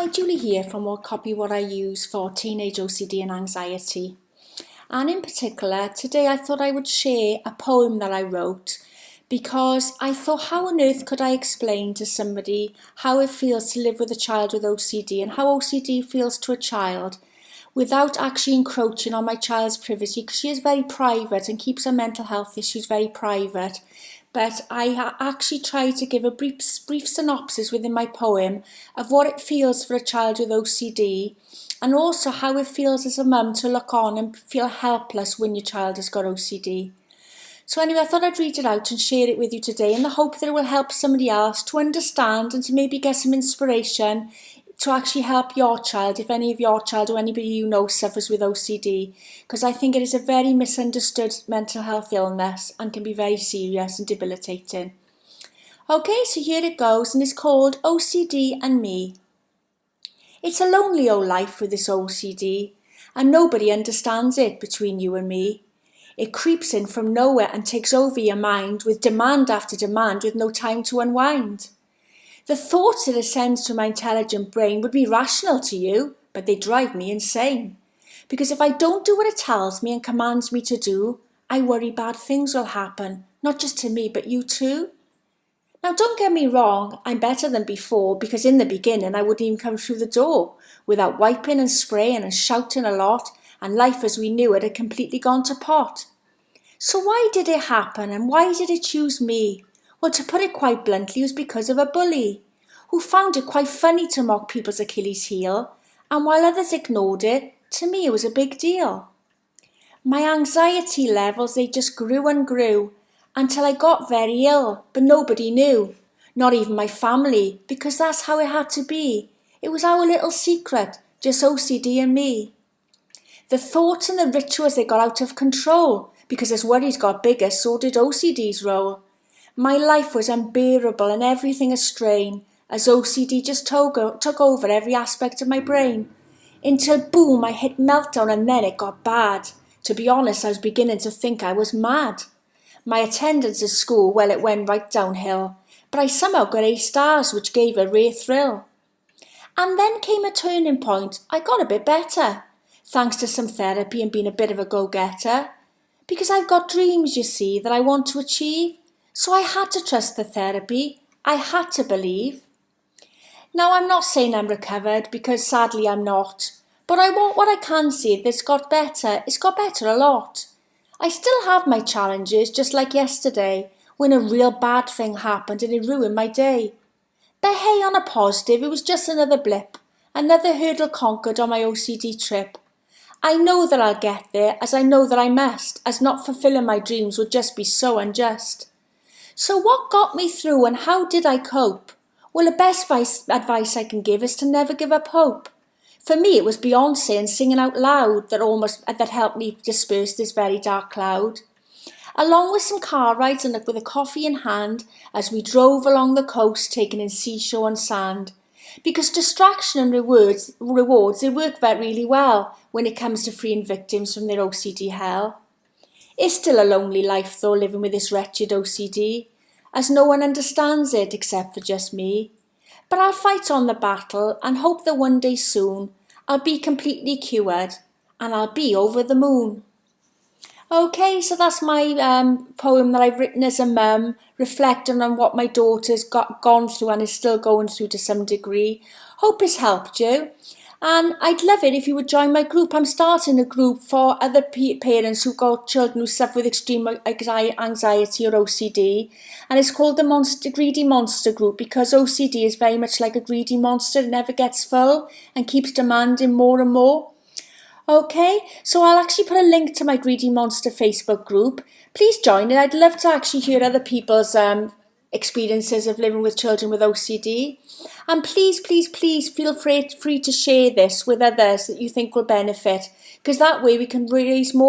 Hi, Julie here from What I Use for Teenage OCD and Anxiety. And in particular, today I thought I would share a poem that I wrote because I thought, how on earth could I explain to somebody how it feels to live with a child with OCD and how OCD feels to a child without actually encroaching on my child's privacy, because she is very private and keeps her mental health issues very private. But I actually tried to give a brief synopsis within my poem of what it feels for a child with OCD, and also how it feels as a mum to look on and feel helpless when your child has got OCD. So anyway, I thought I'd read it out and share it with you today in the hope that it will help somebody else to understand and to maybe get some inspiration to actually help your child, if any of your child or anybody you know suffers with OCD, because I think it is a very misunderstood mental health illness and can be very serious and debilitating. Okay, so here it goes, and it's called OCD and Me. It's a lonely old life with this OCD, and nobody understands it between you and me. It creeps in from nowhere and takes over your mind with demand after demand with no time to unwind. The thoughts it sends to my intelligent brain would be rational to you, but they drive me insane. Because if I don't do what it tells me and commands me to do, I worry bad things will happen, not just to me, but you too. Now don't get me wrong, I'm better than before, because in the beginning I wouldn't even come through the door without wiping and spraying and shouting a lot, and life as we knew it had completely gone to pot. So why did it happen, and why did it choose me? Well, to put it quite bluntly, it was because of a bully who found it quite funny to mock people's Achilles heel, and while others ignored it, to me it was a big deal. My anxiety levels, they just grew and grew until I got very ill, but nobody knew, not even my family, because that's how it had to be. It was our little secret, just OCD and me. The thoughts and the rituals, they got out of control, because as worries got bigger, so did OCD's role. My life was unbearable and everything a strain, as OCD just took over every aspect of my brain. Until boom, I hit meltdown, and then it got bad. To be honest, I was beginning to think I was mad. My attendance at school, well, it went right downhill, but I somehow got A stars, which gave a rare thrill. And then came a turning point. I got a bit better, thanks to some therapy and being a bit of a go-getter. Because I've got dreams, you see, that I want to achieve. So I had to trust the therapy. I had to believe. Now, I'm not saying I'm recovered, because sadly I'm not. But what I can say that it's got better. It's got better a lot. I still have my challenges, just like yesterday, when a real bad thing happened and it ruined my day. But hey, on a positive, it was just another blip. Another hurdle conquered on my OCD trip. I know that I'll get there, as I know that I must, as not fulfilling my dreams would just be so unjust. So what got me through and how did I cope? Well, the best advice I can give is to never give up hope. For me, it was Beyonce and singing out loud that helped me disperse this very dark cloud. Along with some car rides and with a coffee in hand as we drove along the coast taking in seashore and sand. Because distraction and rewards, they work really well when it comes to freeing victims from their OCD hell. It's still a lonely life though, living with this wretched OCD, as no one understands it except for just me. But I'll fight on the battle and hope that one day soon I'll be completely cured and I'll be over the moon. Okay, so that's my poem that I've written as a mum, reflecting on what my daughter's gone through and is still going through to some degree. Hope it's helped you. And I'd love it if you would join my group. I'm starting a group for other parents who've got children who suffer with extreme anxiety or OCD. And it's called the Greedy Monster Group, because OCD is very much like a greedy monster. It never gets full and keeps demanding more and more. Okay, so I'll actually put a link to my Greedy Monster Facebook group. Please join it. I'd love to actually hear other people's experiences of living with children with OCD. And please, please, please feel free to share this with others that you think will benefit, because that way we can raise more